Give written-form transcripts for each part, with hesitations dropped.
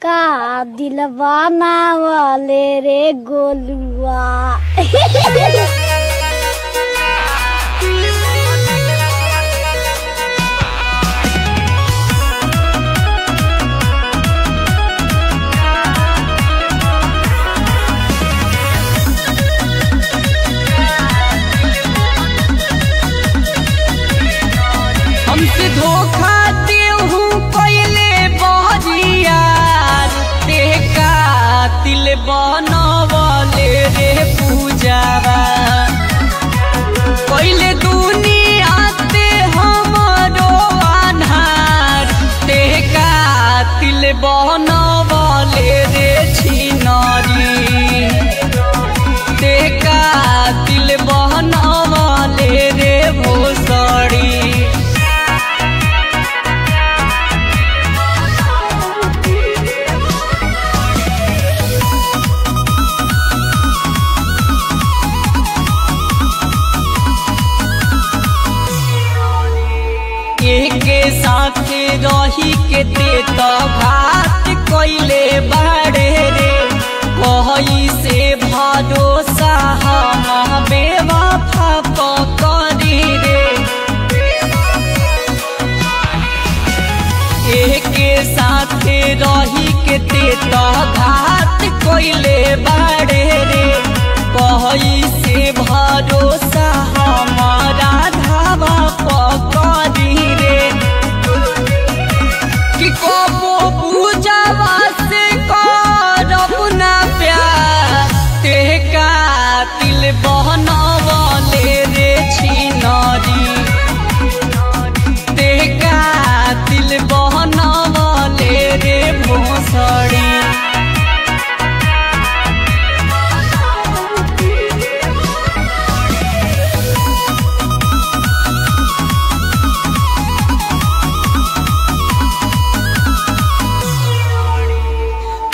का दिलवा नावले रे गोलुआ। हमसे धोखा देहू पहले बहरिया ते कातिल बनवले रे पूजावा पहले दुनिया ते हमरो अन्हार ते कातिल बनवले रे छिनरी ते कातिल बनवले रे भोसड़ी। के साथ रही के ते तो घात कोइले बाड़े रे कही से भरोसा हम बेवफा पकड़ी रे। के साथ रही के ते तो घात कोइले बाड़े रे कही से भरोसा हमारा धावा पकड़ी रे। कि कबो पूजावा से करब ना प्यार ते कातिल बनवले रे छिनरी ते कातिल बनवले रे भोसड़ी।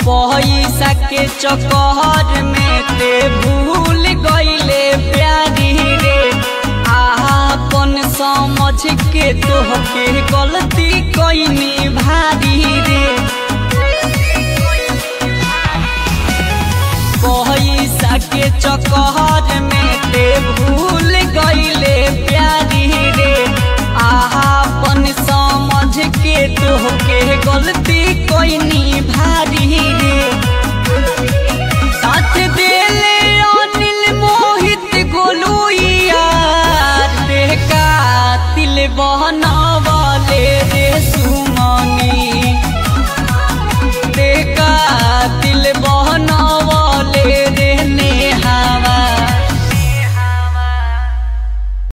पैसा के चक्कर में ते भूल गईले प्यारी रे आपन समझ के तोहके गलती कईनी भारी रे। पैसा के चक्कर में ते भूल